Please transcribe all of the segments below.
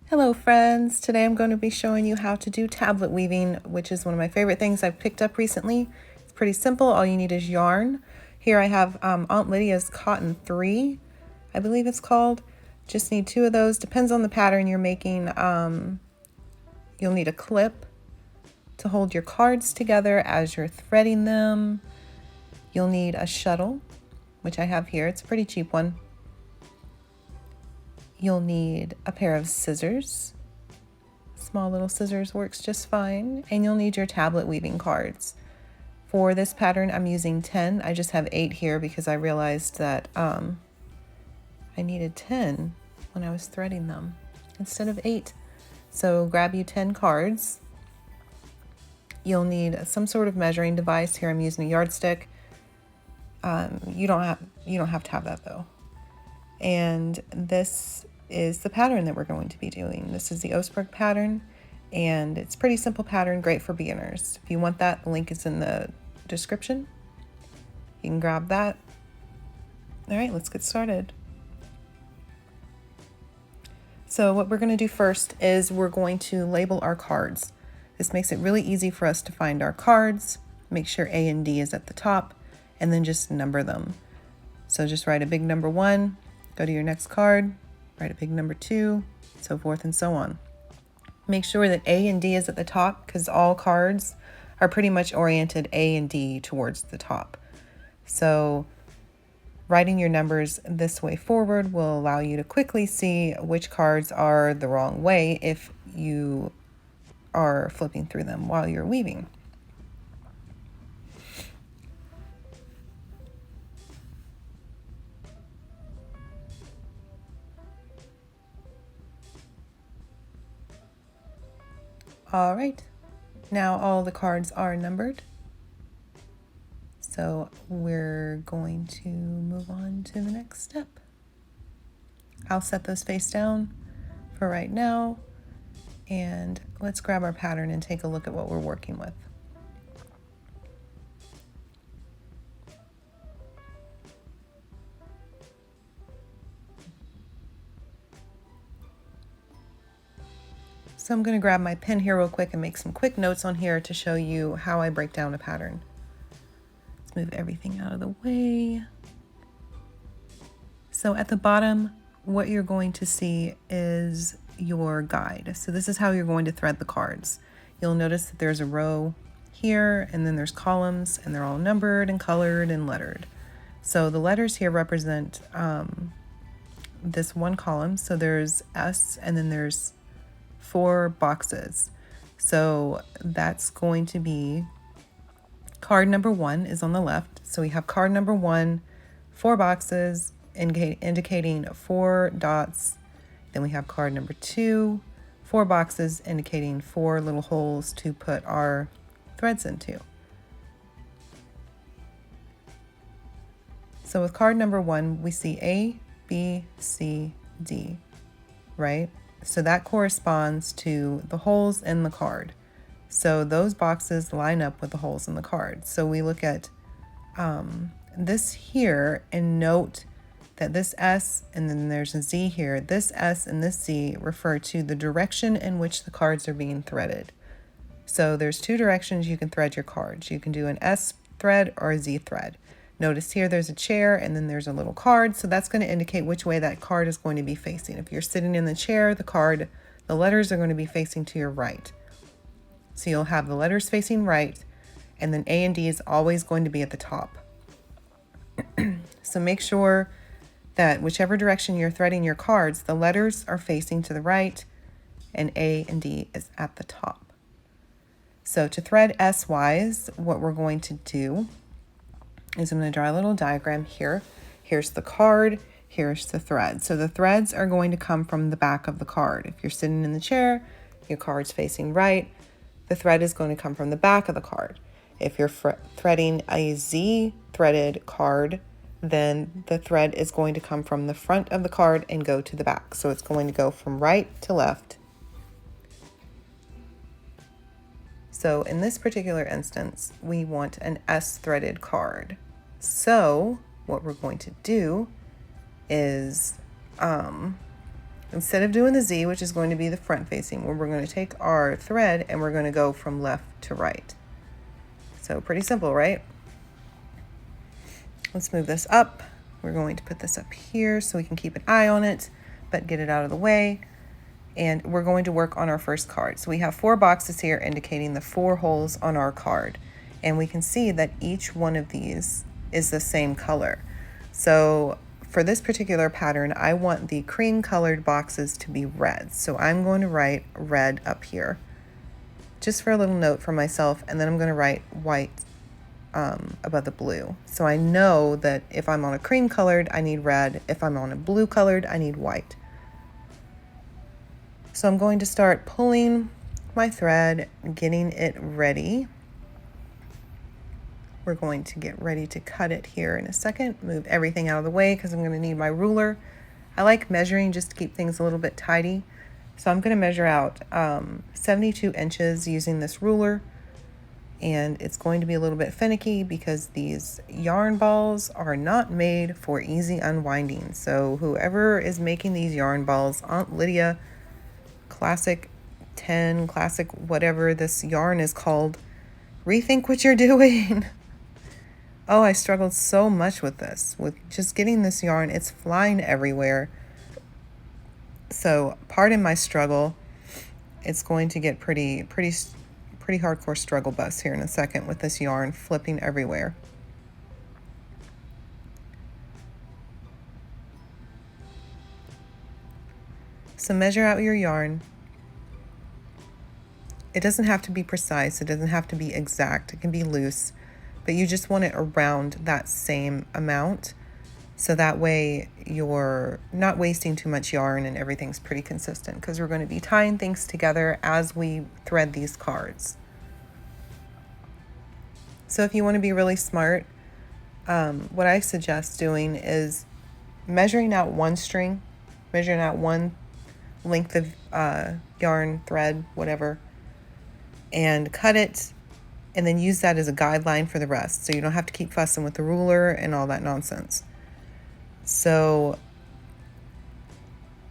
Hello friends, today I'm going to be showing you how to do tablet weaving, which is one of my favorite things I've picked up recently. It's pretty simple, all you need is yarn. Here I have Aunt Lydia's Cotton 3, I believe it's called. Just need 2 of those, depends on the pattern you're making. You'll need a clip to hold your cards together as you're threading them. You'll need a shuttle, which I have here, it's a pretty cheap one. You'll need a pair of scissors. Small little scissors works just fine. And you'll need your tablet weaving cards. For this pattern, I'm using 10. I just have 8 here because I realized that I needed 10 when I was threading them instead of 8. So grab you 10 cards. You'll need some sort of measuring device. Here I'm using a yardstick. You don't have to have that though. And this is the pattern that we're going to be doing. This is the Osberg pattern, and it's a pretty simple pattern, great for beginners. If you want that, the link is in the description. You can grab that. All right, let's get started. So what we're going to do first is we're going to label our cards. This makes it really easy for us to find our cards. Make sure A and D is at the top, and then just number them. So just write a big number 1, go to your next card, write a big number 2, so forth and so on. Make sure that A and D is at the top because all cards are pretty much oriented A and D towards the top. So writing your numbers this way forward will allow you to quickly see which cards are the wrong way if you are flipping through them while you're weaving. All right, now all the cards are numbered. So we're going to move on to the next step. I'll set those face down for right now, and let's grab our pattern and take a look at what we're working with. So I'm going to grab my pen here real quick and make some quick notes on here to show you how I break down a pattern. Let's move everything out of the way. So at the bottom, what you're going to see is your guide. So this is how you're going to thread the cards. You'll notice that there's a row here, and then there's columns, and they're all numbered and colored and lettered. So the letters here represent this one column. So there's S, and then there's 4 boxes. So that's going to be card number 1 is on the left. So we have card number 1, 4 boxes indicating 4 dots. Then we have card number 2, 4 boxes indicating 4 little holes to put our threads into. So with card number 1, we see A, B, C, D, right? So that corresponds to the holes in the card. So those boxes line up with the holes in the card. So we look at this here and note that this S and then there's a Z here. This S and this Z refer to the direction in which the cards are being threaded. So there's 2 directions you can thread your cards. You can do an S thread or a Z thread. Notice here there's a chair and then there's a little card, so that's going to indicate which way that card is going to be facing. If you're sitting in the chair, the letters are going to be facing to your right. So you'll have the letters facing right, and then A and D is always going to be at the top. So make sure that whichever direction you're threading your cards, the letters are facing to the right, and A and D is at the top. So to thread S-wise, what we're going to do is I'm going to draw a little diagram here. Here's the card, here's the thread. So the threads are going to come from the back of the card. If you're sitting in the chair, your card's facing right, the thread is going to come from the back of the card. If you're threading a Z threaded card, then the thread is going to come from the front of the card and go to the back. So it's going to go from right to left. So in this particular instance, we want an S threaded card. So what we're going to do is Instead of doing the Z, which is going to be the front facing, we're going to take our thread and we're going to go from left to right. So pretty simple, right? Let's move this up. We're going to put this up here so we can keep an eye on it, but get it out of the way. And we're going to work on our first card. So we have 4 boxes here indicating the 4 holes on our card. And we can see that each one of these is the same color. So for this particular pattern, I want the cream colored boxes to be red. So I'm going to write red up here, just for a little note for myself. And then I'm going to write white above the blue. So I know that if I'm on a cream colored, I need red. If I'm on a blue colored, I need white. So I'm going to start pulling my thread, getting it ready. We're going to get ready to cut it here in a second. Move everything out of the way because I'm going to need my ruler. I like measuring just to keep things a little bit tidy. So I'm going to measure out 72 inches using this ruler. And it's going to be a little bit finicky because these yarn balls are not made for easy unwinding. So whoever is making these yarn balls, Aunt Lydia, Classic 10, Classic whatever this yarn is called, rethink what you're doing. Oh, I struggled so much with this, with just getting this yarn. It's flying everywhere. So pardon my struggle. It's going to get pretty hardcore struggle bus here in a second with this yarn flipping everywhere. So measure out your yarn. It doesn't have to be precise. It doesn't have to be exact. It can be loose, but you just want it around that same amount. So that way you're not wasting too much yarn and everything's pretty consistent, because we're going to be tying things together as we thread these cards. So if you want to be really smart, what I suggest doing is measuring out one string, measuring out one length of yarn, thread, whatever, and cut it, and then use that as a guideline for the rest. So you don't have to keep fussing with the ruler and all that nonsense. So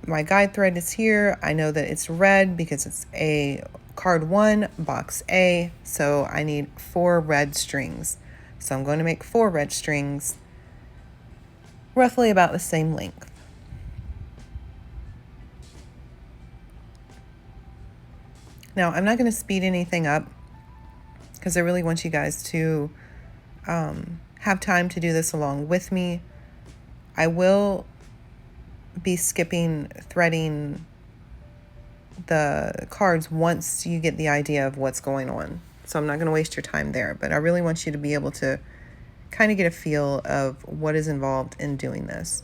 my guide thread is here. I know that it's red because it's a card 1, box A. So I need 4 red strings. So I'm going to make 4 red strings, roughly about the same length. Now, I'm not going to speed anything up because I really want you guys to have time to do this along with me. I will be skipping threading the cards once you get the idea of what's going on. So I'm not going to waste your time there, but I really want you to be able to kind of get a feel of what is involved in doing this.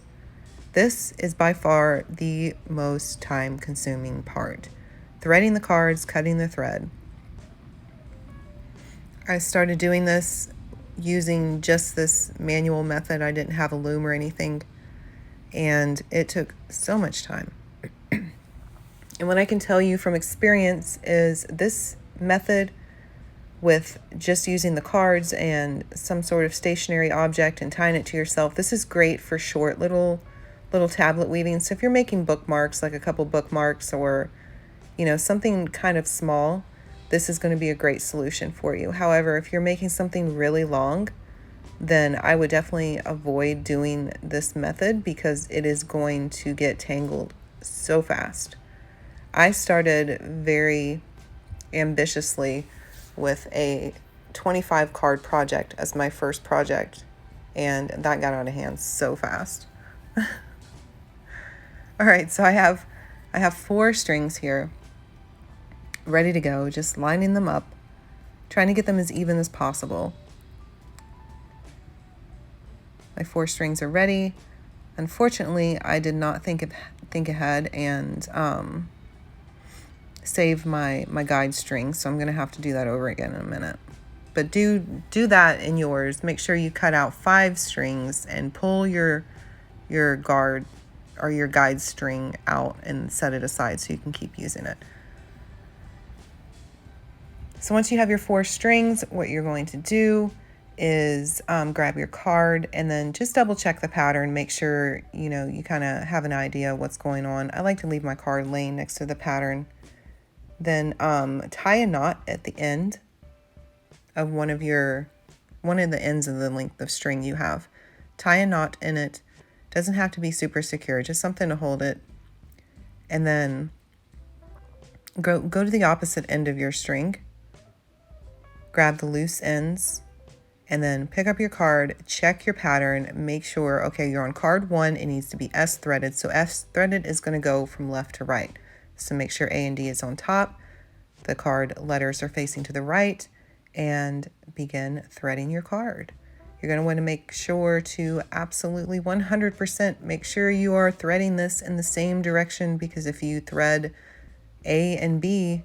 This is by far the most time-consuming part. Threading the cards, cutting the thread. I started doing this using just this manual method. I didn't have a loom or anything, and it took so much time. And what I can tell you from experience is this method with just using the cards and some sort of stationary object and tying it to yourself, this is great for short little tablet weaving. So if you're making bookmarks, like a couple bookmarks, or something kind of small, this is going to be a great solution for you. However, if you're making something really long, then I would definitely avoid doing this method because it is going to get tangled so fast. I started very ambitiously with a 25 card project as my first project, and that got out of hand so fast. All right, so I have 4 strings here ready to go, just lining them up, trying to get them as even as possible. My 4 strings are ready. Unfortunately, I did not think ahead and save my guide string, so I'm going to have to do that over again in a minute. But do that in yours. Make sure you cut out 5 strings and pull your guard or your guide string out and set it aside so you can keep using it. So once you have your 4 strings, what you're going to do is grab your card and then just double check the pattern. Make sure, you kind of have an idea what's going on. I like to leave my card laying next to the pattern. Then tie a knot at the end of one of the ends of the length of string you have. Tie a knot in it. Doesn't have to be super secure, just something to hold it. And then go to the opposite end of your string. Grab the loose ends and then pick up your card, check your pattern, make sure, okay, you're on card 1, it needs to be S threaded. So S threaded is going to go from left to right. So make sure A and D is on top, the card letters are facing to the right, and begin threading your card. You're going to want to make sure to absolutely 100% make sure you are threading this in the same direction, because if you thread A and B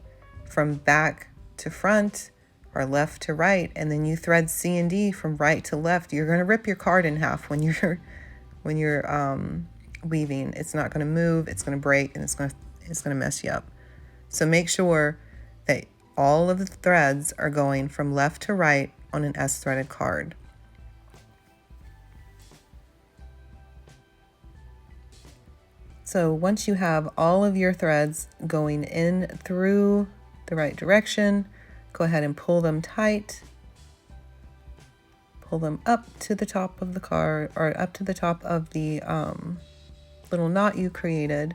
from back to front or left to right, and then you thread C and D from right to left, you're going to rip your card in half when you're weaving. It's not going to move, it's going to break, and it's going to mess you up. So make sure that all of the threads are going from left to right on an S threaded card. So once you have all of your threads going in through the right direction, go ahead and pull them tight. Pull them up to the top of the card, or up to the top of the little knot you created.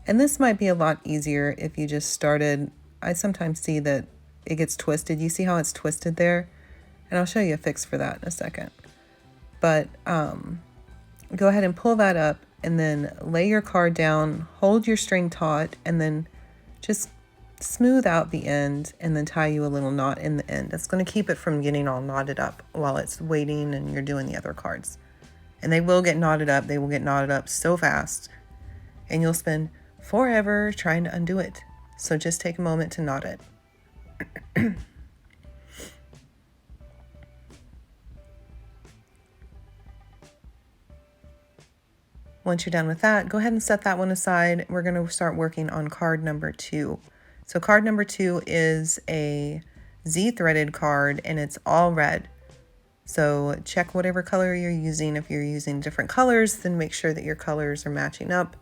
And this might be a lot easier if you just started. I sometimes see that it gets twisted. You see how it's twisted there? And I'll show you a fix for that in a second. But go ahead and pull that up and then lay your card down, hold your string taut, and then just smooth out the end and then tie you a little knot in the end. It's going to keep it from getting all knotted up while it's waiting and you're doing the other cards. And they will get knotted up. They will get knotted up so fast, and you'll spend forever trying to undo it. So just take a moment to knot it. Once you're done with that, go ahead and set that one aside. We're going to start working on card number 2. So card number 2 is a Z-threaded card, and it's all red. So check whatever color you're using. If you're using different colors, then make sure that your colors are matching up.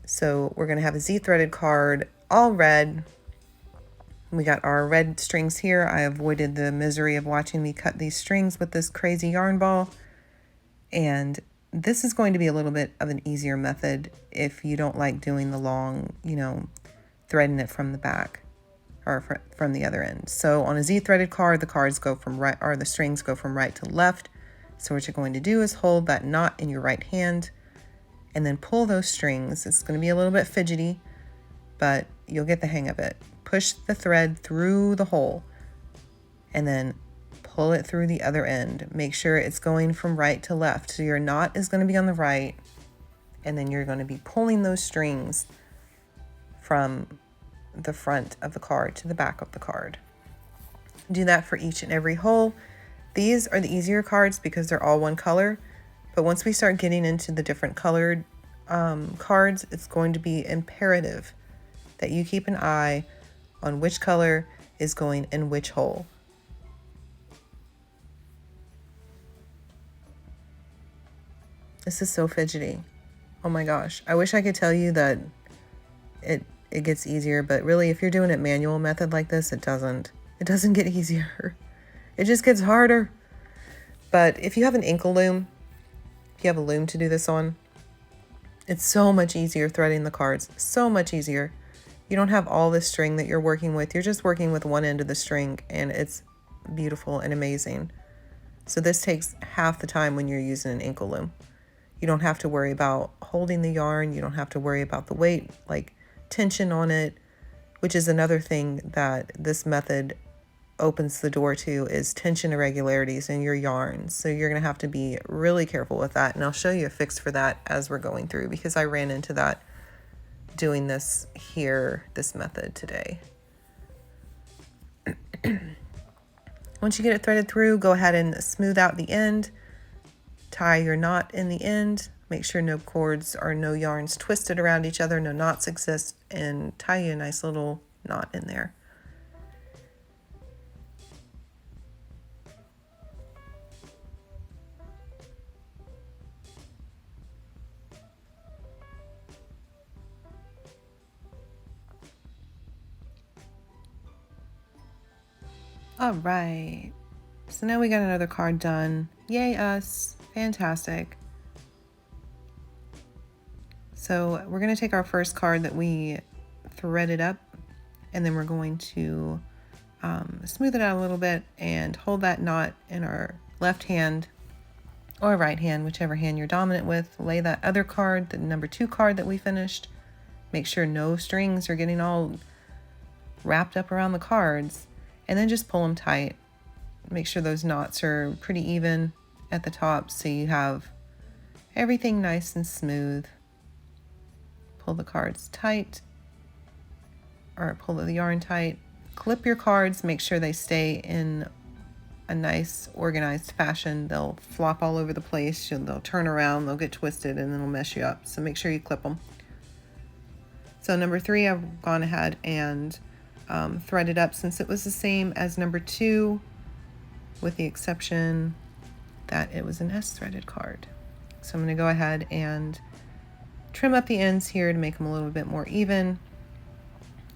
So we're going to have a Z-threaded card, all red. We got our red strings here. I avoided the misery of watching me cut these strings with this crazy yarn ball. And this is going to be a little bit of an easier method if you don't like doing the long, threading it from the back or from the other end. So on a Z-threaded card, the cards go from right, or the strings go from right to left. So what you're going to do is hold that knot in your right hand and then pull those strings. It's going to be a little bit fidgety, but you'll get the hang of it. Push the thread through the hole and then pull it through the other end. Make sure it's going from right to left. So your knot is going to be on the right, and then you're going to be pulling those strings from the front of the card to the back of the card. Do that for each and every hole. These are the easier cards because they're all one color, but once we start getting into the different colored cards, it's going to be imperative that you keep an eye on which color is going in which hole. This is so fidgety. Oh my gosh. I wish I could tell you that it gets easier, but really if you're doing it manual method like this, it doesn't get easier. It just gets harder. But if you have an ankle loom, if you have a loom to do this on, it's so much easier threading the cards. So much easier. You don't have all this string that you're working with. You're just working with one end of the string, and it's beautiful and amazing. So this takes half the time when you're using an ankle loom. You don't have to worry about holding the yarn. You don't have to worry about the weight, like tension on it, which is another thing that this method opens the door to, is tension irregularities in your yarn. So you're going to have to be really careful with that. And I'll show you a fix for that as we're going through, because I ran into that doing this method today. Once you get it threaded through, go ahead and smooth out the end. Tie your knot in the end. Make sure no cords or no yarns twisted around each other, no knots exist, and tie you a nice little knot in there. All right, so now we got another card done. Yay us, fantastic. So we're going to take our first card that we threaded up, and then we're going to smooth it out a little bit and hold that knot in our left hand or right hand, whichever hand you're dominant with. Lay that other card, the number 2 card that we finished. Make sure no strings are getting all wrapped up around the cards, and then just pull them tight. Make sure those knots are pretty even at the top so you have everything nice and smooth. Pull the cards tight, or pull the yarn tight. Clip your cards, make sure they stay in a nice organized fashion. They'll flop all over the place, they'll turn around, they'll get twisted, and then it'll mess you up. So make sure you clip them. So number 3, I've gone ahead and threaded up since it was the same as number 2, with the exception that it was an S threaded card. So I'm going to go ahead and trim up the ends here to make them a little bit more even.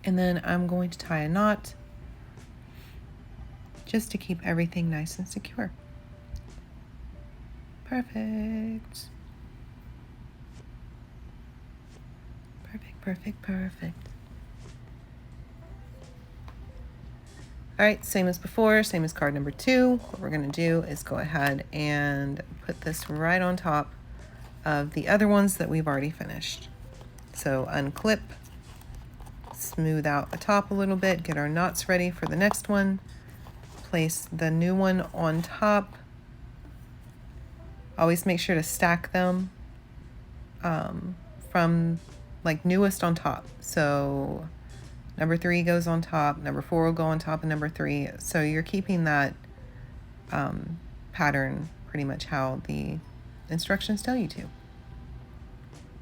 And then I'm going to tie a knot just to keep everything nice and secure. Perfect. Perfect, perfect, perfect. All right, same as before, same as card number 2. What we're going to do is go ahead and put this right on top of the other ones that we've already finished. So unclip, smooth out the top a little bit, get our knots ready for the next one, place the new one on top. Always make sure to stack them from like newest on top. So number 3 goes on top, number 4 will go on top of number 3. So you're keeping that pattern pretty much how the instructions tell you to.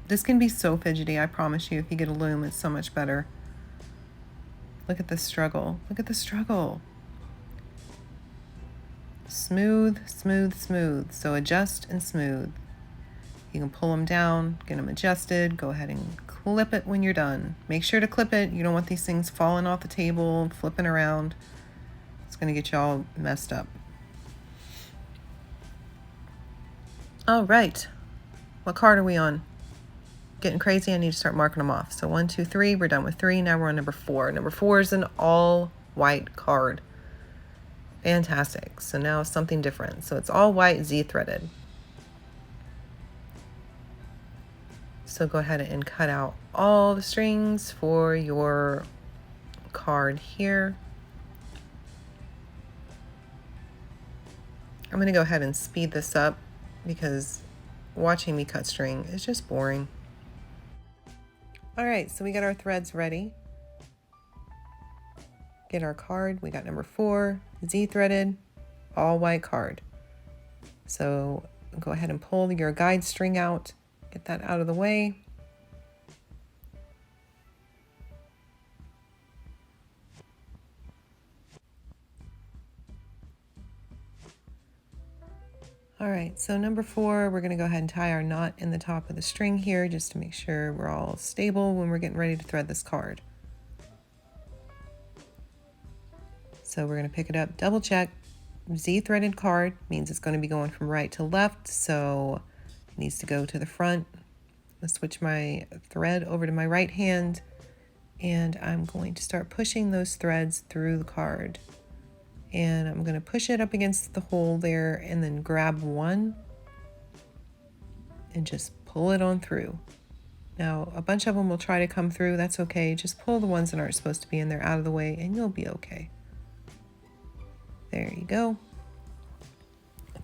This can be so fidgety, I promise you. If you get a loom, it's so much better. Look at the struggle. Look at the struggle. Smooth, smooth, smooth. So adjust and smooth. You can pull them down, get them adjusted. Go ahead and clip it when you're done. Make sure to clip it. You don't want these things falling off the table, flipping around. It's going to get you all messed up. All right. What card are we on? Getting crazy. I need to start marking them off. So 1, 2, 3. We're done with 3. Now we're on number 4. Number 4 is an all white card. Fantastic. So now something different. So it's all white Z threaded. So go ahead and cut out all the strings for your card here. I'm going to go ahead and speed this up because watching me cut string is just boring. All right, so we got our threads ready. Get our card. We got number 4, Z threaded, all white card. So go ahead and pull your guide string out. Get that out of the way. All right, so number 4, we're going to go ahead and tie our knot in the top of the string here just to make sure we're all stable when we're getting ready to thread this card. So we're going to pick it up, double check. Z threaded card means it's going to be going from right to left, so it needs to go to the front. I'll switch my thread over to my right hand, and I'm going to start pushing those threads through the card. And I'm going to push it up against the hole there and then grab one and just pull it on through. Now, a bunch of them will try to come through. That's okay. Just pull the ones that aren't supposed to be in there out of the way and you'll be okay. There you go.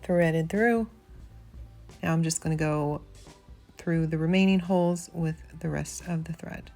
Threaded through. Now I'm just going to go through the remaining holes with the rest of the thread.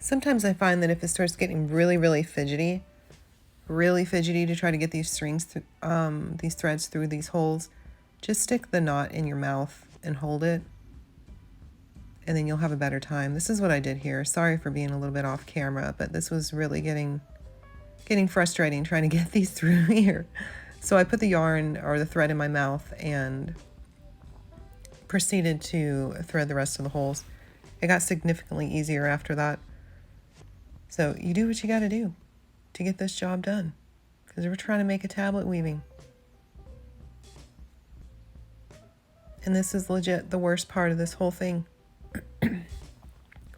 Sometimes I find that if it starts getting really fidgety to try to get these strings through, these threads through these holes, just stick the knot in your mouth and hold it, and then you'll have a better time. This is what I did here. Sorry for being a little bit off camera, but this was really getting frustrating trying to get these through here. So I put the yarn or the thread in my mouth and proceeded to thread the rest of the holes. It got significantly easier after that. So you do what you got to do to get this job done, because we're trying to make a tablet weaving. And this is legit the worst part of this whole thing.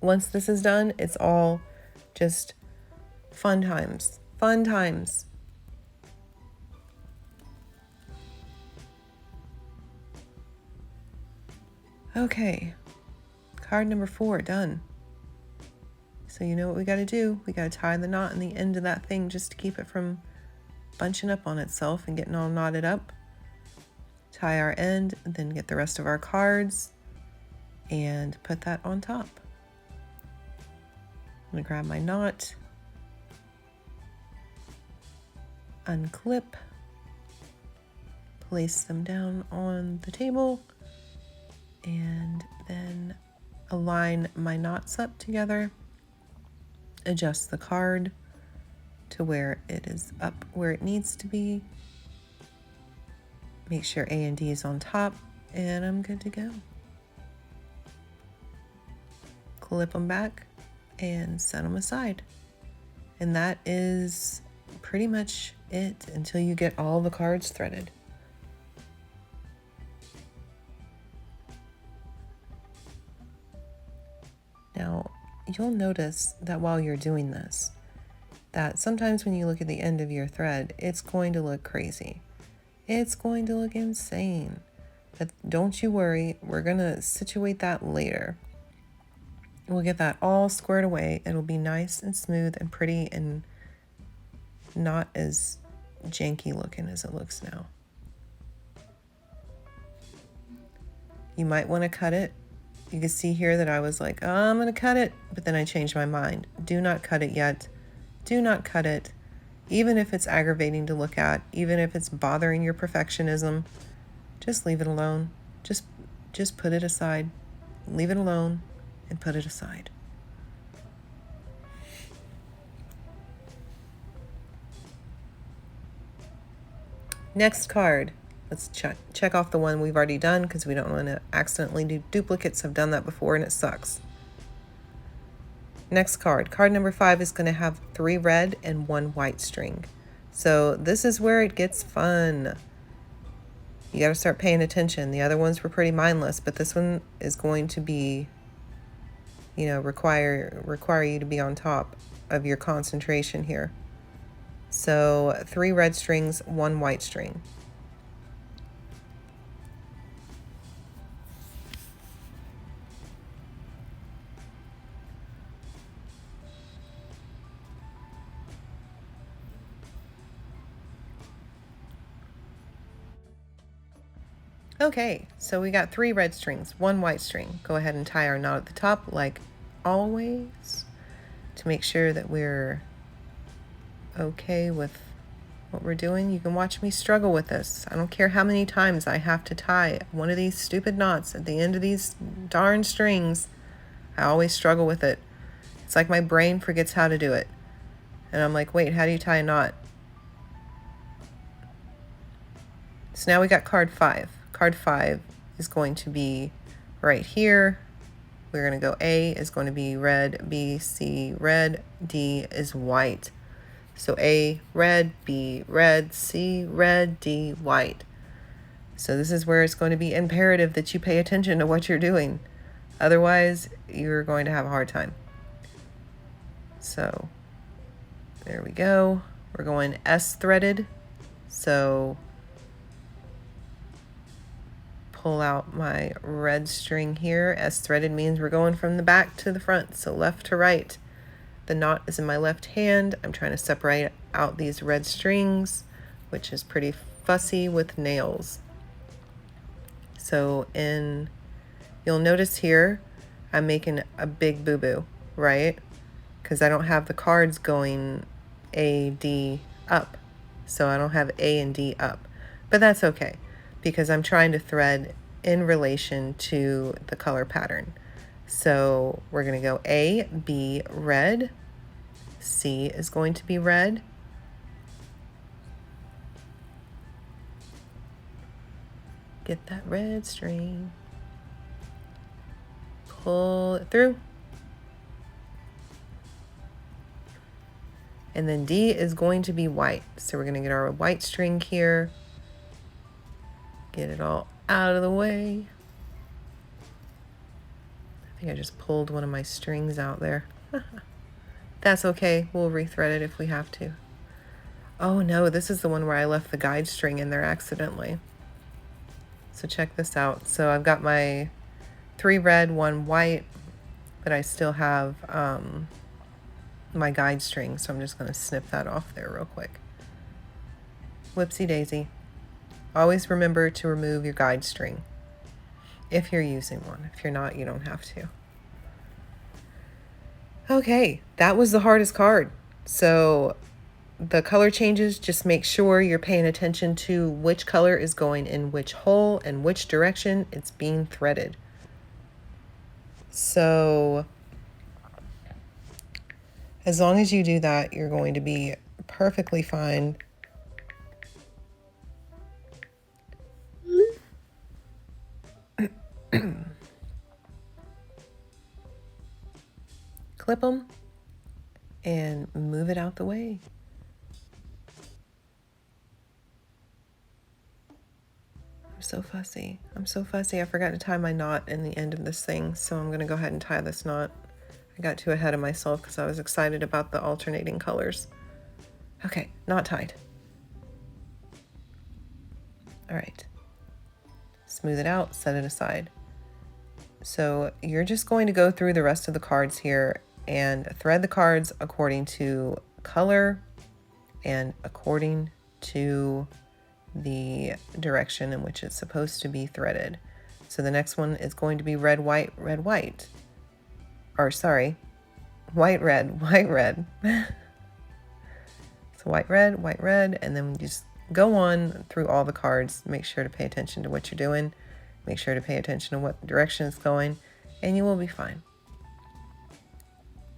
Once this is done, it's all just fun times. Fun times. Okay, card number 4 done. So you know what we got to do. We got to tie the knot in the end of that thing just to keep it from bunching up on itself and getting all knotted up. Tie our end, then get the rest of our cards and put that on top. I'm going to grab my knot, unclip, place them down on the table, and then align my knots up together, adjust the card to where it is up where it needs to be, make sure A and D is on top, and I'm good to go. Clip them back and set them aside. And that is pretty much it until you get all the cards threaded. Now, you'll notice that while you're doing this, that sometimes when you look at the end of your thread, it's going to look crazy. It's going to look insane. But don't you worry, we're going to situate that later. We'll get that all squared away. It'll be nice and smooth and pretty and not as janky looking as it looks now. You might want to cut it. You can see here that I was like, oh, I'm going to cut it, but then I changed my mind. Do not cut it yet. Do not cut it. Even if it's aggravating to look at, even if it's bothering your perfectionism, just leave it alone. Just put it aside. Leave it alone and put it aside. Next card. Let's check off the one we've already done because we don't want to accidentally do duplicates. I've done that before and it sucks. Next card. Card number 5 is going to have 3 red and 1 white string. So this is where it gets fun. You got to start paying attention. The other ones were pretty mindless, but this one is going to be, require you to be on top of your concentration here. So 3 red strings, 1 white string. Okay, so we got 3 red strings, 1 white string. Go ahead and tie our knot at the top like always to make sure that we're okay with what we're doing. You can watch me struggle with this. I don't care how many times I have to tie one of these stupid knots at the end of these darn strings. I always struggle with it. It's like my brain forgets how to do it. And I'm like, wait, how do you tie a knot? So now we got card 5. Card 5 is going to be right here. We're going to go A is going to be red, B, C, red, D is white. So A, red, B, red, C, red, D, white. So this is where it's going to be imperative that you pay attention to what you're doing. Otherwise, you're going to have a hard time. So there we go. We're going S threaded. So pull out my red string here. S threaded means we're going from the back to the front, so left to right. The knot is in my left hand. I'm trying to separate out these red strings, which is pretty fussy with nails. So you'll notice here, I'm making a big boo-boo, right? because I don't have the cards going A, D, up. So I don't have A and D up. But that's okay, because I'm trying to thread in relation to the color pattern. So we're going to go A, B, red. C is going to be red. Get that red string. Pull it through. And then D is going to be white. So we're going to get our white string here. Get it all out of the way. I think I just pulled one of my strings out there. That's okay. We'll rethread it if we have to. Oh no, this is the one where I left the guide string in there accidentally. So check this out. So I've got my 3 red, 1 white, but I still have my guide string. So I'm just going to snip that off there real quick. Whoopsie daisy. Always remember to remove your guide string if you're using one. If you're not, you don't have to. Okay, that was the hardest card. So the color changes, just make sure you're paying attention to which color is going in which hole and which direction it's being threaded. So as long as you do that, you're going to be perfectly fine. Clip them and move it out the way. I'm so fussy. I'm so fussy. I forgot to tie my knot in the end of this thing, so I'm going to go ahead and tie this knot. I got too ahead of myself because I was excited about the alternating colors. Okay, knot tied. All right. Smooth it out, set it aside. So you're just going to go through the rest of the cards here and thread the cards according to color and according to the direction in which it's supposed to be threaded. So the next one is going to be red, white, red, white. Or sorry, white, red, white, red. So white, red, and then just go on through all the cards. Make sure to pay attention to what you're doing. Make sure to pay attention to what direction it's going, and you will be fine.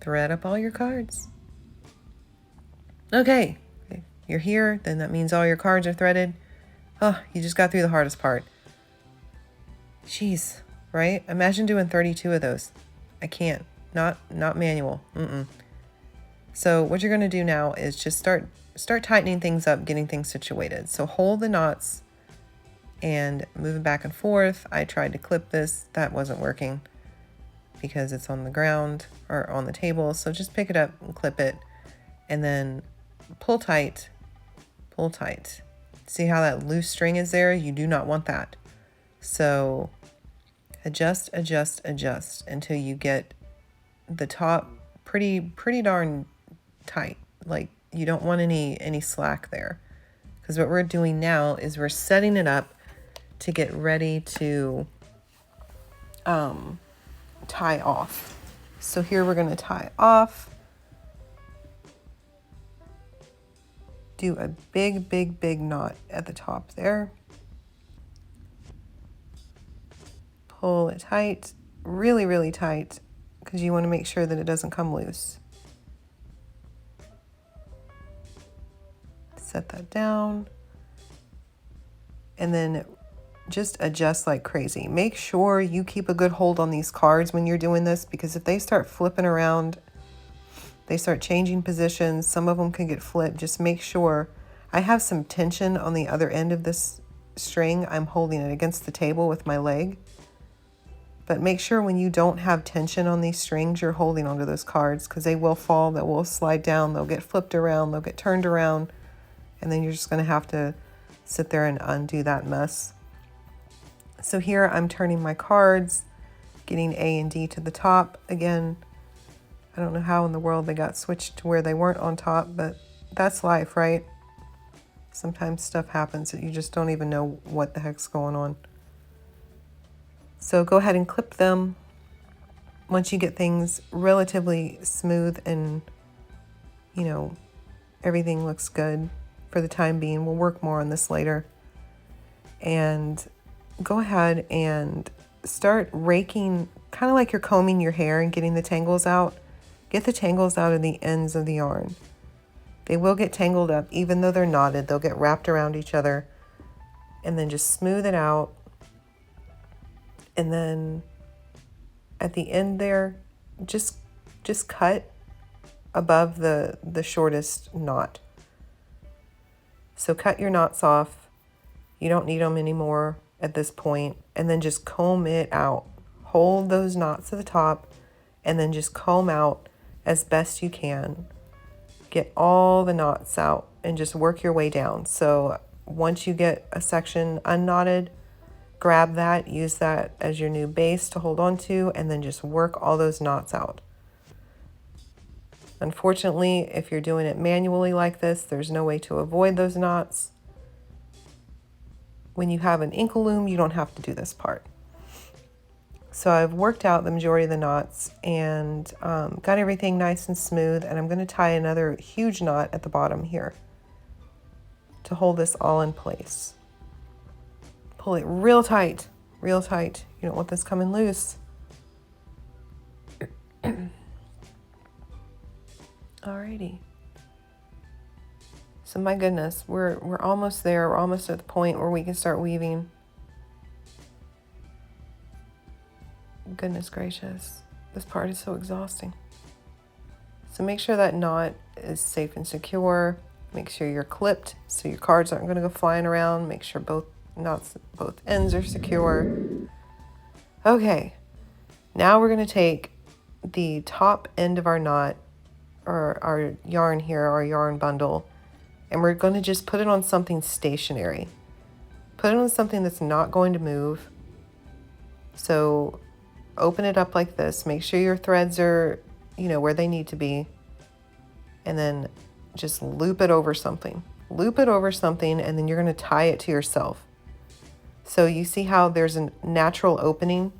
Thread up all your cards. Okay, you're here, then that means all your cards are threaded. Oh, you just got through the hardest part. Jeez, right? Imagine doing 32 of those. I can't. Not manual. So what you're going to do now is just start tightening things up, getting things situated. So hold the knots and move it back and forth. I tried to clip this. That wasn't working because it's on the ground or on the table. So just pick it up and clip it and then pull tight, pull tight. See how that loose string is there? You do not want that. So adjust, adjust, adjust until you get the top pretty darn tight. Like you don't want any slack there. Because what we're doing now is we're setting it up to get ready to tie off. So here we're going to tie off. Do a big knot at the top there. Pull it tight, really tight, because you want to make sure that it doesn't come loose. Set that down. And then just adjust like crazy. Make sure you keep a good hold on these cards when you're doing this, because if they start flipping around, they start changing positions, some of them can get flipped. Just make sure. I have some tension on the other end of this string. I'm holding it against the table with my leg. But make sure when you don't have tension on these strings, you're holding onto those cards, because they will fall, they will slide down, they'll get flipped around, they'll get turned around, and then you're just going to have to sit there and undo that mess. So here I'm turning my cards, getting A and D to the top. Again, I don't know how in the world they got switched to where they weren't on top, but that's life, right? Sometimes stuff happens that you just don't even know what the heck's going on. So go ahead and clip them. once you get things relatively smooth and, you know, everything looks good for the time being, we'll work more on this later. And go ahead and start raking, kind of like you're combing your hair and getting the tangles out. Get the tangles out of the ends of the yarn. They will get tangled up, even though they're knotted. They'll get wrapped around each other. And then just smooth it out. And then at the end there, just cut above the shortest knot. So cut your knots off. You don't need them anymore at this point. And then just comb it out. Hold those knots at the top and then just comb out as best you can. Get all the knots out and just work your way down. So once you get a section unknotted, grab that, use that as your new base to hold on to, and then just work all those knots out. Unfortunately, if you're doing it manually like this, there's no way to avoid those knots. When you have an inkle loom, you don't have to do this part. So I've worked out the majority of the knots and got everything nice and smooth, and I'm going to tie another huge knot at the bottom here to hold this all in place. Pull it real tight, real tight. You don't want this coming loose. Alrighty. So my goodness, we're almost there. We're almost at the point where we can start weaving. Goodness gracious, this part is so exhausting. So make sure that knot is safe and secure. Make sure you're clipped so your cards aren't going to go flying around. Make sure both ends are secure. Okay, now we're going to take the top end of our knot, or our yarn here, our yarn bundle, and we're going to just put it on something stationary. Put it on something that's not going to move. So open it up like this. Make sure your threads are, where they need to be. And then just loop it over something. Loop it over something, and then you're going to tie it to yourself. So you see how there's a natural opening?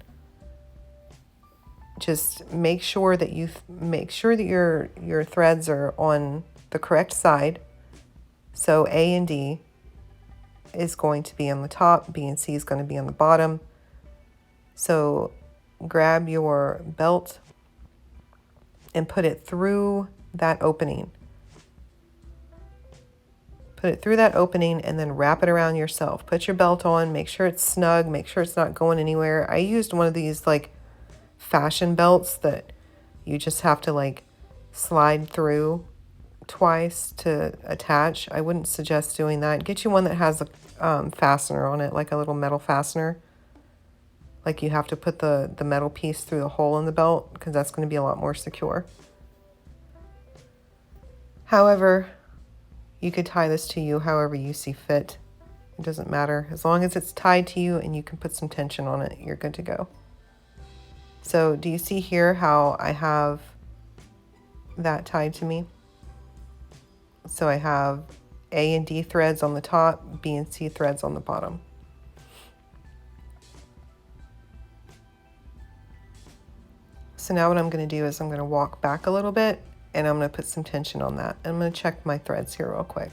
Just make sure that your threads are on the correct side. So A and D is going to be on the top, B and C is going to be on the bottom. So grab your belt and put it through that opening. Put it through that opening and then wrap it around yourself. Put your belt on, make sure it's snug, make sure it's not going anywhere. I used one of these like fashion belts that you just have to like slide through twice to attach. I wouldn't suggest doing that. Get you one that has a fastener on it, like a little metal fastener. Like you have to put the metal piece through the hole in the belt, because that's going to be a lot more secure. However, you could tie this to you however you see fit. It doesn't matter. As long as it's tied to you and you can put some tension on it, you're good to go. So do you see here how I have that tied to me? So I have A and D threads on the top, B and C threads on the bottom. So now what I'm going to do is I'm going to walk back a little bit and I'm going to put some tension on that. I'm going to check my threads here real quick.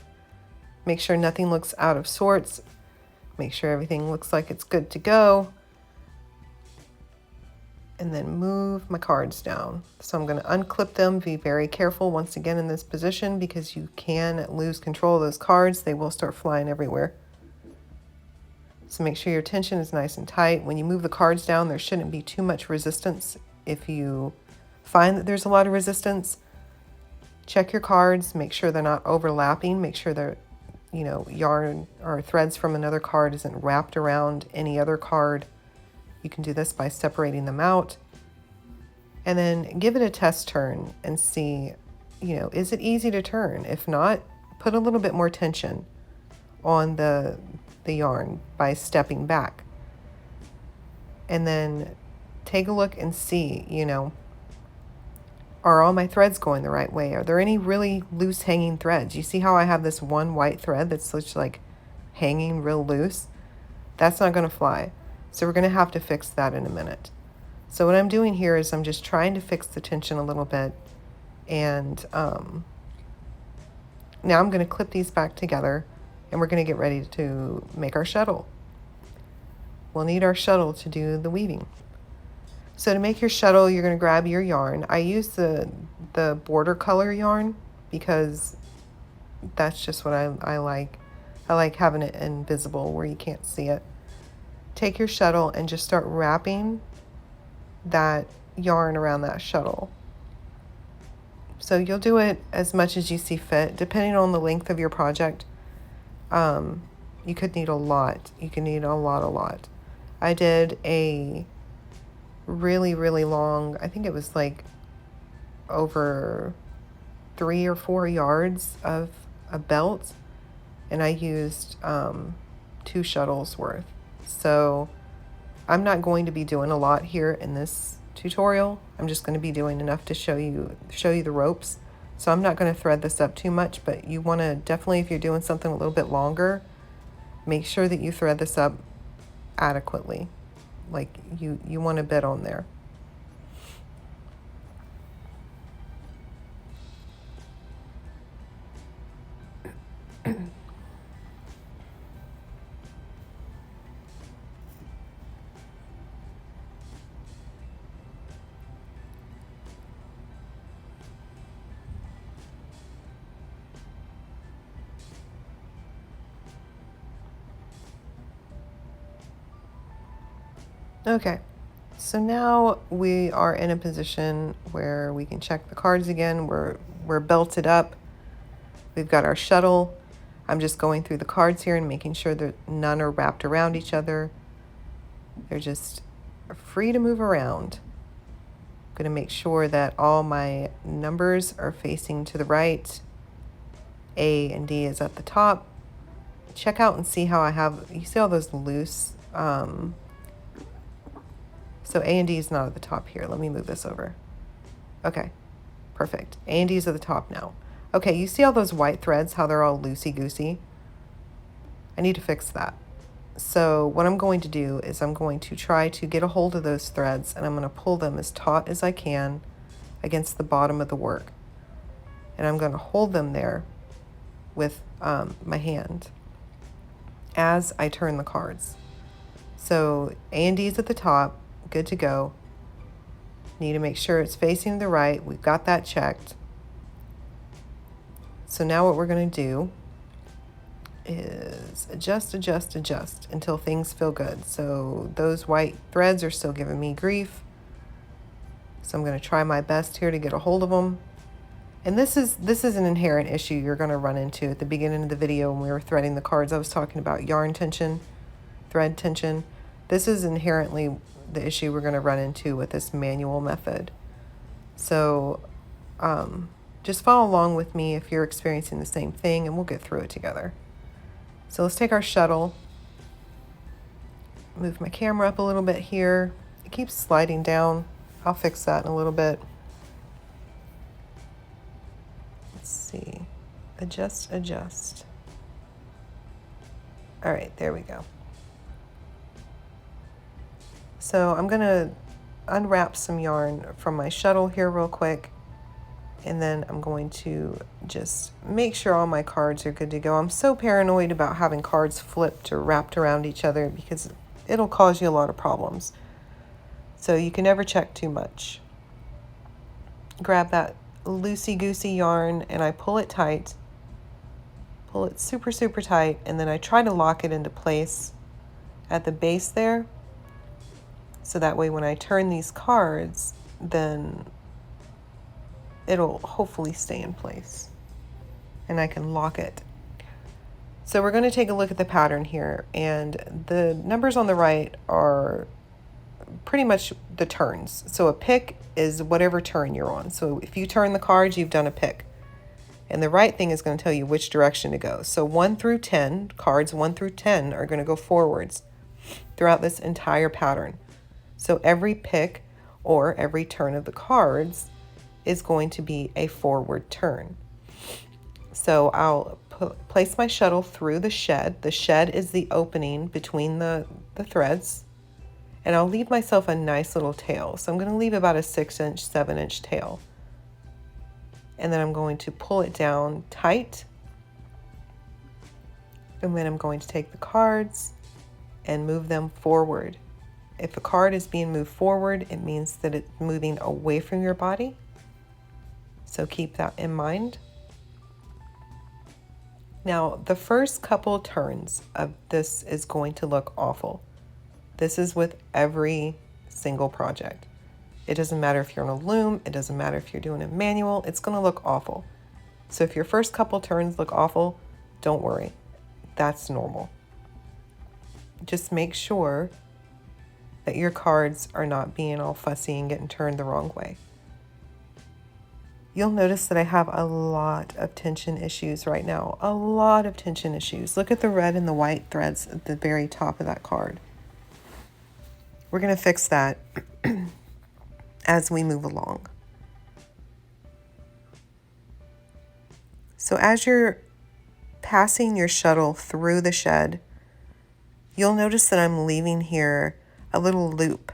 Make sure nothing looks out of sorts. Make sure everything looks like it's good to go. And then move my cards down. So I'm going to unclip them. Be very careful once again in this position, because you can lose control of those cards. They will start flying everywhere. So make sure your tension is nice and tight. When you move the cards down, there shouldn't be too much resistance. If you find that there's a lot of resistance, check your cards, make sure they're not overlapping, make sure they're, yarn or threads from another card isn't wrapped around any other card. You can do this by separating them out. And then give it a test turn and see, is it easy to turn? If not, put a little bit more tension on the yarn by stepping back. And then take a look and see, are all my threads going the right way? Are there any really loose hanging threads? You see how I have this one white thread that's just like hanging real loose? That's not going to fly. So we're going to have to fix that in a minute. So what I'm doing here is I'm just trying to fix the tension a little bit. And now I'm going to clip these back together, and we're going to get ready to make our shuttle. We'll need our shuttle to do the weaving. So to make your shuttle, you're going to grab your yarn. I use the border color yarn because that's just what I like. I like having it invisible where you can't see it. Take your shuttle and just start wrapping that yarn around that shuttle. So you'll do it as much as you see fit, depending on the length of your project. You could need a lot. You can need a lot. I did a really long, I think it was like over 3 or 4 yards of a belt, and I used 2 shuttles worth. So I'm not going to be doing a lot here in this tutorial. I'm just going to be doing enough to show you the ropes. So I'm not going to thread this up too much, but you want to definitely, if you're doing something a little bit longer, make sure that you thread this up adequately. Like you want a bit on there. Okay, so now we are in a position where we can check the cards again. We're belted up. We've got our shuttle. I'm just going through the cards here and making sure that none are wrapped around each other. They're just free to move around. I'm going to make sure that all my numbers are facing to the right. A and D is at the top. Check out and see how I have, you see all those loose, so A and D is not at the top here. Let me move this over. Okay, perfect. A and D is at the top now. Okay, you see all those white threads, how they're all loosey-goosey? I need to fix that. So what I'm going to do is I'm going to try to get a hold of those threads, and I'm going to pull them as taut as I can against the bottom of the work. And I'm going to hold them there with my hand as I turn the cards. So A and D is at the top, good to go. Need to make sure it's facing the right. We've got that checked. So now what we're going to do is adjust until things feel good. So those white threads are still giving me grief. So I'm going to try my best here to get a hold of them. And this is an inherent issue you're going to run into. At the beginning of the video when we were threading the cards, I was talking about yarn tension, thread tension. This is inherently the issue we're going to run into with this manual method. So just follow along with me if you're experiencing the same thing, and we'll get through it together. So let's take our shuttle, move my camera up a little bit here. It keeps sliding down. I'll fix that in a little bit. Let's see, adjust. All right, there we go. So I'm gonna unwrap some yarn from my shuttle here real quick, and then I'm going to just make sure all my cards are good to go. I'm so paranoid about having cards flipped or wrapped around each other because it'll cause you a lot of problems. So you can never check too much. Grab that loosey-goosey yarn and I pull it tight. Pull it super tight, and then I try to lock it into place at the base there. So that way when I turn these cards, then it'll hopefully stay in place and I can lock it. So we're going to take a look at the pattern here, and the numbers on the right are pretty much the turns. So a pick is whatever turn you're on. So if you turn the cards, you've done a pick. And the right thing is going to tell you which direction to go. So 1 through 10, cards 1 through 10 are going to go forwards throughout this entire pattern. So every pick or every turn of the cards is going to be a forward turn. So I'll place my shuttle through the shed. The shed is the opening between the threads. And I'll leave myself a nice little tail. So I'm going to leave about a 6-inch, 7-inch tail. And then I'm going to pull it down tight. And then I'm going to take the cards and move them forward. If a card is being moved forward, it means that it's moving away from your body. So keep that in mind. Now, the first couple turns of this is going to look awful. This is with every single project. It doesn't matter if you're on a loom, it doesn't matter if you're doing a manual, it's going to look awful. So if your first couple turns look awful, don't worry. That's normal. Just make sure that your cards are not being all fussy and getting turned the wrong way. You'll notice that I have a lot of tension issues right now. A lot of tension issues. Look at the red and the white threads at the very top of that card. We're going to fix that as we move along. So as you're passing your shuttle through the shed, you'll notice that I'm leaving here a little loop.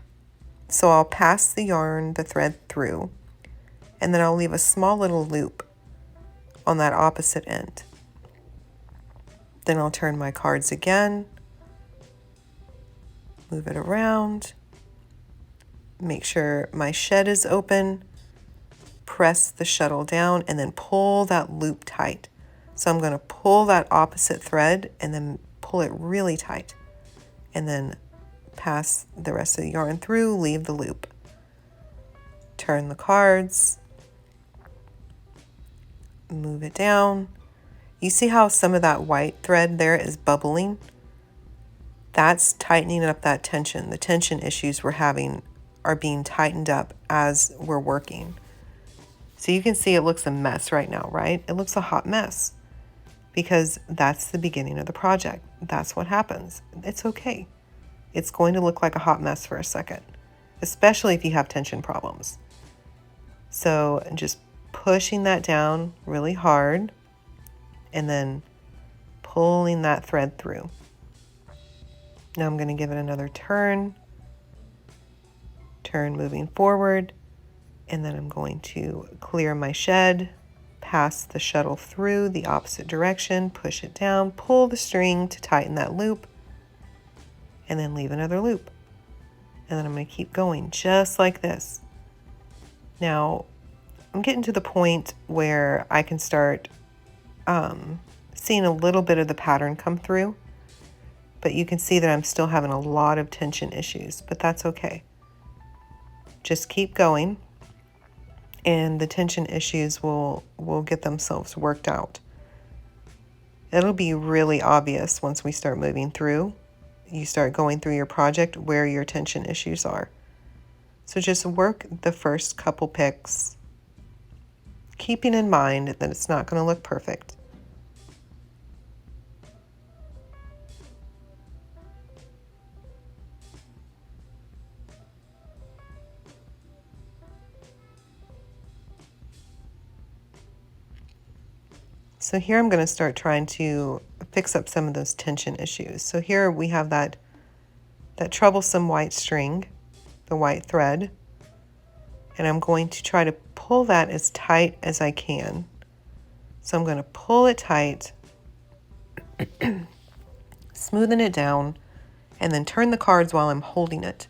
So I'll pass the yarn, the thread through, and then I'll leave a small little loop on that opposite end. Then I'll turn my cards again, move it around, make sure my shed is open, press the shuttle down, and then pull that loop tight. So I'm going to pull that opposite thread and then pull it really tight, and then pass the rest of the yarn through, leave the loop. Turn the cards, move it down. You see how some of that white thread there is bubbling? That's tightening up that tension. The tension issues we're having are being tightened up as we're working. So you can see it looks a mess right now, right? It looks a hot mess because that's the beginning of the project. That's what happens. It's okay. It's going to look like a hot mess for a second, especially if you have tension problems. So just pushing that down really hard and then pulling that thread through. Now I'm going to give it another turn moving forward, and then I'm going to clear my shed, pass the shuttle through the opposite direction, push it down, pull the string to tighten that loop, and then leave another loop. And then I'm going to keep going just like this. Now, I'm getting to the point where I can start seeing a little bit of the pattern come through, but you can see that I'm still having a lot of tension issues, but that's okay. Just keep going, and the tension issues will get themselves worked out. It'll be really obvious once we start moving through. You start going through your project where your tension issues are. So just work the first couple picks, keeping in mind that it's not going to look perfect. So here I'm going to start trying to fix up some of those tension issues. So here we have that troublesome white string, the white thread, and I'm going to try to pull that as tight as I can. So I'm going to pull it tight, smoothing it down, and then turn the cards while I'm holding it,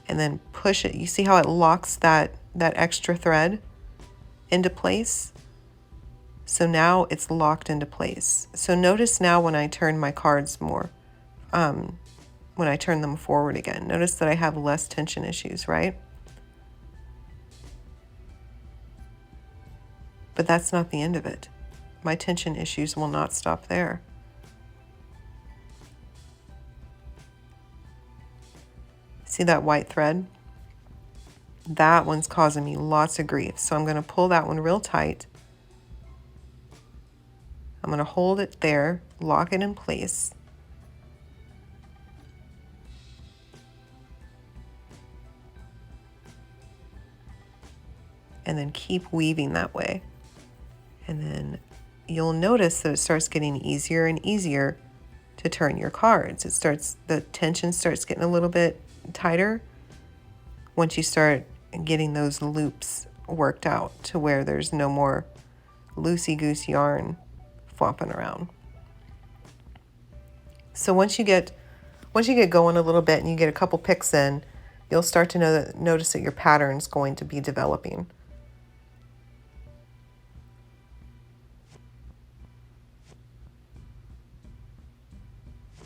and then push it. You see how it locks that extra thread into place? So now it's locked into place. So notice now when I turn my cards more, when I turn them forward again, notice that I have less tension issues, right? But that's not the end of it. My tension issues will not stop there. See that white thread? That one's causing me lots of grief. So I'm going to pull that one real tight. I'm going to hold it there, lock it in place. And then keep weaving that way. And then you'll notice that it starts getting easier and easier to turn your cards. The tension starts getting a little bit tighter once you start getting those loops worked out to where there's no more loosey-goose yarn flopping around. So once you get going a little bit and you get a couple picks in, you'll start to notice that your pattern's going to be developing.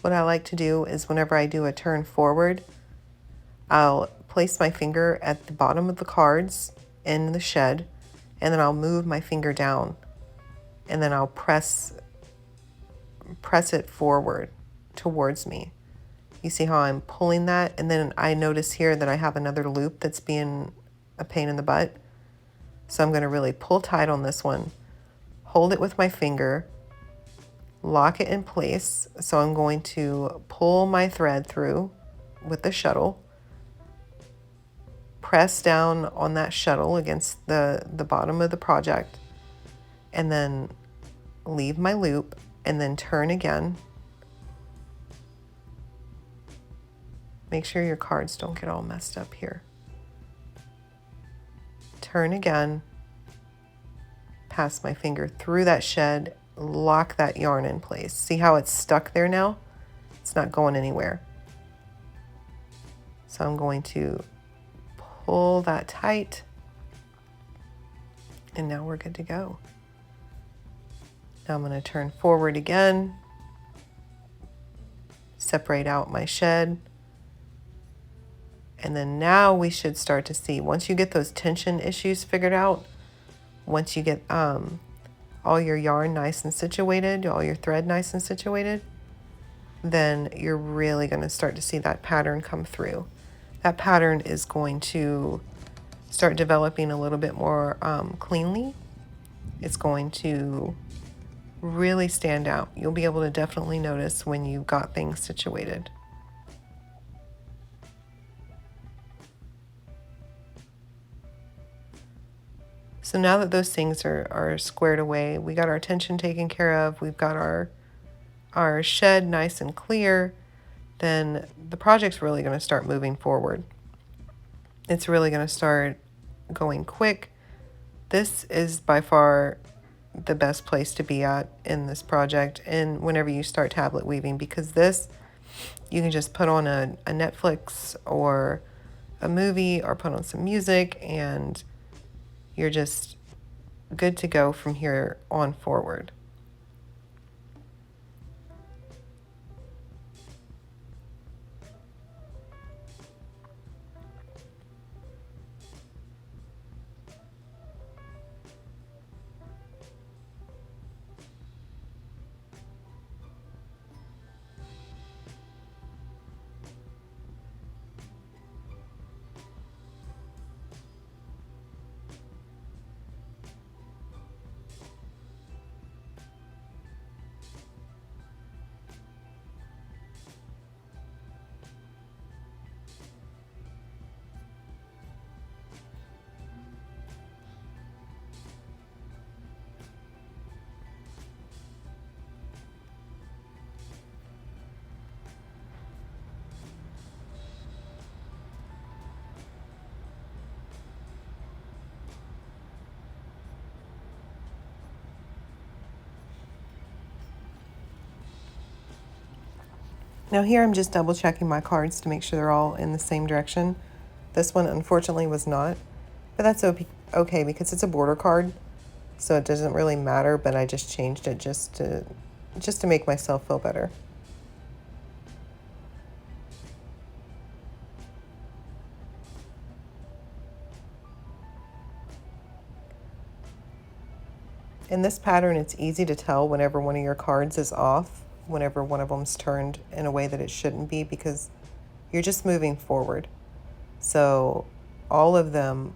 What I like to do is whenever I do a turn forward, I'll place my finger at the bottom of the cards in the shed, and then I'll move my finger down, and then I'll press it forward towards me. You see how I'm pulling that? And then I notice here that I have another loop that's being a pain in the butt. So I'm going to really pull tight on this one, hold it with my finger, lock it in place. So I'm going to pull my thread through with the shuttle, press down on that shuttle against the bottom of the project, and then leave my loop and then turn again. Make sure your cards don't get all messed up here. Turn again, pass my finger through that shed, lock that yarn in place. See how it's stuck there now? It's not going anywhere. So I'm going to pull that tight, and now we're good to go. Now I'm going to turn forward again, separate out my shed, and then now we should start to see, once you get those tension issues figured out, once you get all your yarn nice and situated, all your thread nice and situated, then you're really going to start to see that pattern come through. That pattern is going to start developing a little bit more cleanly. It's going to really stand out. You'll be able to definitely notice when you've got things situated. So now that those things are squared away, we got our tension taken care of, we've got our shed nice and clear, then the project's really going to start moving forward. It's really going to start going quick. This is by far the best place to be at in this project and whenever you start tablet weaving, because this, you can just put on a Netflix or a movie or put on some music and you're just good to go from here on forward. Now here I'm just double checking my cards to make sure they're all in the same direction. This one unfortunately was not, but that's okay because it's a border card, so it doesn't really matter, but I just changed it just to make myself feel better. In this pattern, it's easy to tell whenever one of your cards is off, whenever one of them's turned in a way that it shouldn't be, because you're just moving forward. So all of them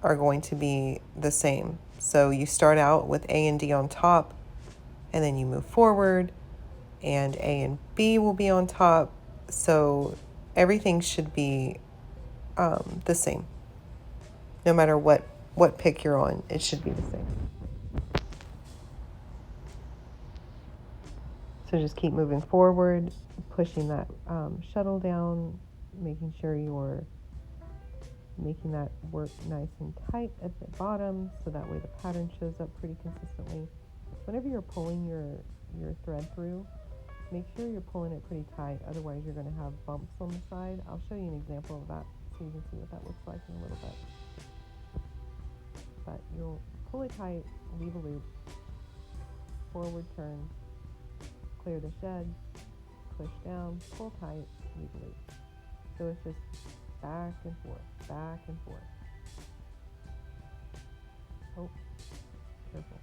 are going to be the same. So you start out with A and D on top, and then you move forward, and A and B will be on top. So everything should be the same. No matter what pick you're on, it should be the same. So just keep moving forward, pushing that shuttle down, making sure you're making that work nice and tight at the bottom so that way the pattern shows up pretty consistently. Whenever you're pulling your thread through, make sure you're pulling it pretty tight, otherwise you're going to have bumps on the side. I'll show you an example of that so you can see what that looks like in a little bit. But you'll pull it tight, leave a loop, forward turn, clear the shed, push down, pull tight, leave a loop. So it's just back and forth, back and forth. Oh, careful.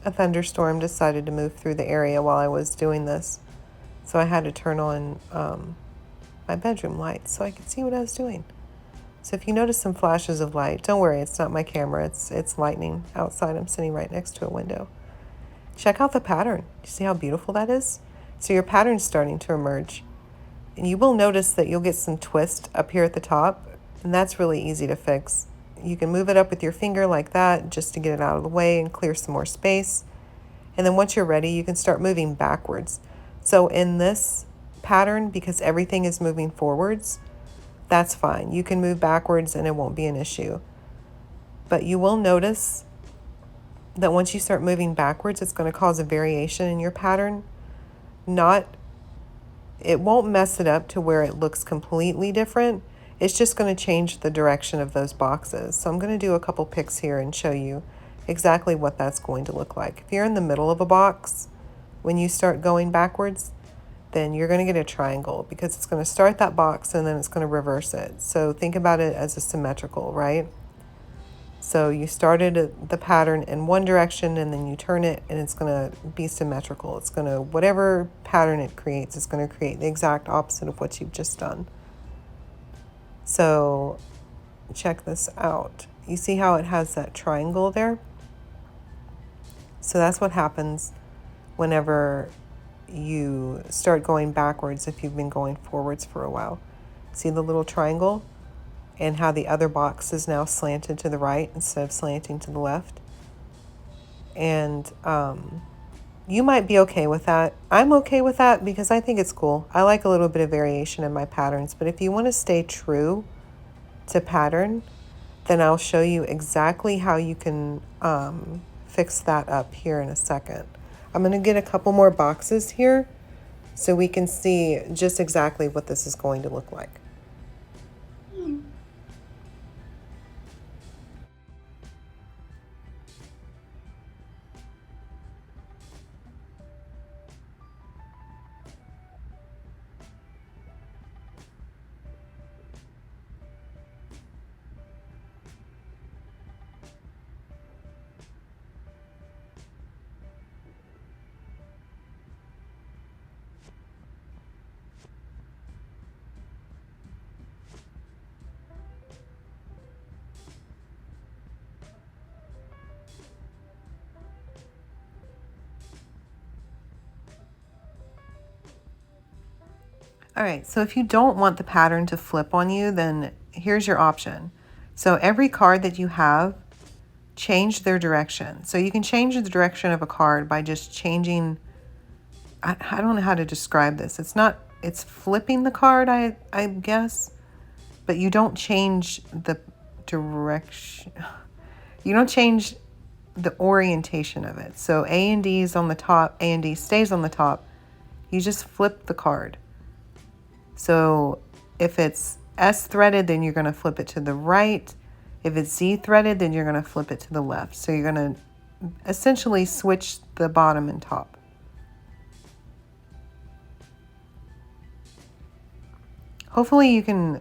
A thunderstorm decided to move through the area while I was doing this. So I had to turn on my bedroom light so I could see what I was doing. So if you notice some flashes of light, don't worry, it's not my camera. It's lightning outside. I'm sitting right next to a window. Check out the pattern. You see how beautiful that is? So your pattern's starting to emerge. And you will notice that you'll get some twist up here at the top, and that's really easy to fix. You can move it up with your finger like that just to get it out of the way and clear some more space. And then once you're ready, you can start moving backwards. So in this pattern, because everything is moving forwards, that's fine. You can move backwards and it won't be an issue. But you will notice that once you start moving backwards, it's going to cause a variation in your pattern. It won't mess it up to where it looks completely different. It's just going to change the direction of those boxes. So I'm going to do a couple picks here and show you exactly what that's going to look like. If you're in the middle of a box, when you start going backwards, then you're going to get a triangle because it's going to start that box and then it's going to reverse it. So think about it as a symmetrical, right? So you started the pattern in one direction and then you turn it and it's going to be symmetrical. It's going to, whatever pattern it creates, it's going to create the exact opposite of what you've just done. So check this out. You see how it has that triangle there? So that's what happens whenever you start going backwards if you've been going forwards for a while. See the little triangle? And how the other box is now slanted to the right instead of slanting to the left. And you might be okay with that. I'm okay with that because I think it's cool. I like a little bit of variation in my patterns. But if you want to stay true to pattern, then I'll show you exactly how you can fix that up here in a second. I'm going to get a couple more boxes here so we can see just exactly what this is going to look like. All right, so if you don't want the pattern to flip on you, then here's your option. So every card that you have, change their direction. So you can change the direction of a card by just changing, I don't know how to describe this. It's flipping the card, I guess, but you don't change the direction. You don't change the orientation of it. So A and D is on the top, A and D stays on the top. You just flip the card. So if it's S threaded, then you're going to flip it to the right. If it's Z threaded, then you're going to flip it to the left. So you're going to essentially switch the bottom and top. Hopefully you can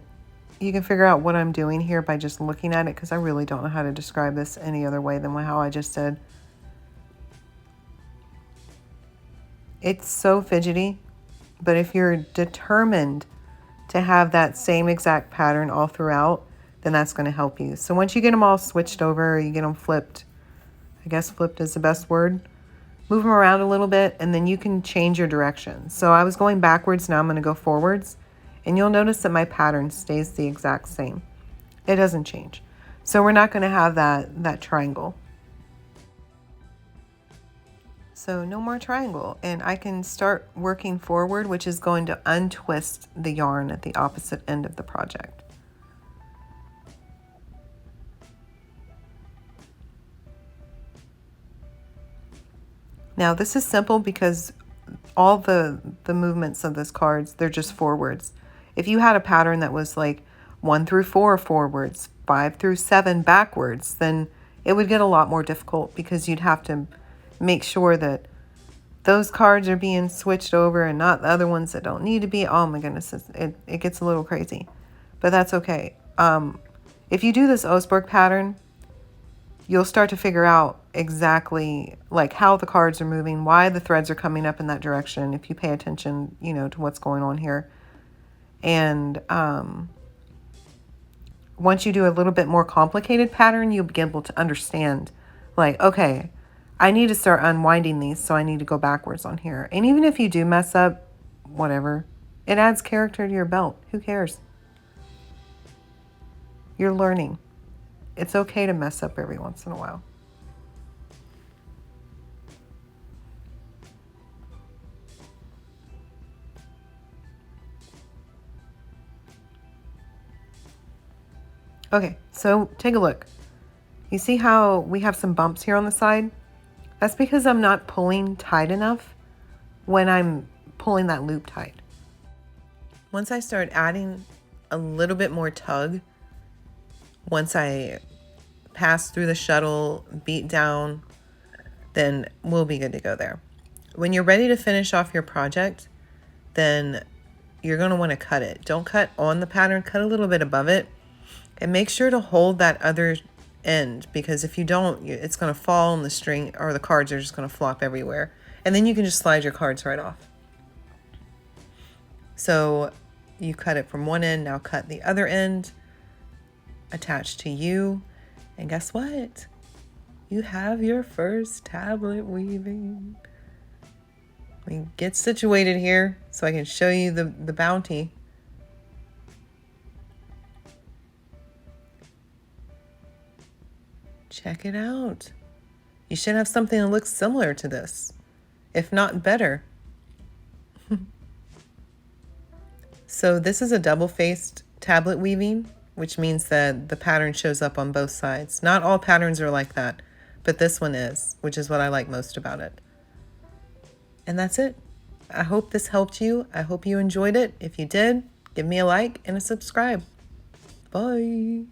figure out what I'm doing here by just looking at it, because I really don't know how to describe this any other way than how I just did. It's so fidgety, but if you're determined to have that same exact pattern all throughout, then that's going to help you. So once you get them all switched over, you get them flipped, I guess flipped is the best word, move them around a little bit, and then you can change your direction. So I was going backwards, now I'm going to go forwards, and you'll notice that my pattern stays the exact same. It doesn't change. So we're not going to have that triangle. So no more triangle, and I can start working forward, which is going to untwist the yarn at the opposite end of the project. Now this is simple because all the movements of this cards, they're just forwards. If you had a pattern that was like 1 through 4 forwards, 5 through 7 backwards, then it would get a lot more difficult because you'd have to make sure that those cards are being switched over and not the other ones that don't need to be. Oh my goodness, it gets a little crazy, but that's okay. If you do this Osberg pattern, you'll start to figure out exactly like how the cards are moving, why the threads are coming up in that direction, if you pay attention, to what's going on here. And once you do a little bit more complicated pattern, you'll be able to understand, like, okay, I need to start unwinding these, so I need to go backwards on here. And even if you do mess up, whatever, it adds character to your belt. Who cares? You're learning. It's okay to mess up every once in a while. Okay, so take a look. You see how we have some bumps here on the side? That's because I'm not pulling tight enough when I'm pulling that loop tight. Once I start adding a little bit more tug, once I pass through the shuttle, beat down, then we'll be good to go there. When you're ready to finish off your project, then you're going to want to cut it. Don't cut on the pattern, cut a little bit above it, and make sure to hold that other end, because if you don't, it's going to fall and the string or the cards are just going to flop everywhere. And then you can just slide your cards right off. So you cut it from one end, now cut the other end, attach to you, and guess what? You have your first tablet weaving. Let me get situated here so I can show you the bounty. Check it out. You should have something that looks similar to this, if not better. So this is a double-faced tablet weaving, which means that the pattern shows up on both sides. Not all patterns are like that, but this one is, which is what I like most about it. And that's it. I hope this helped you. I hope you enjoyed it. If you did, give me a like and a subscribe. Bye.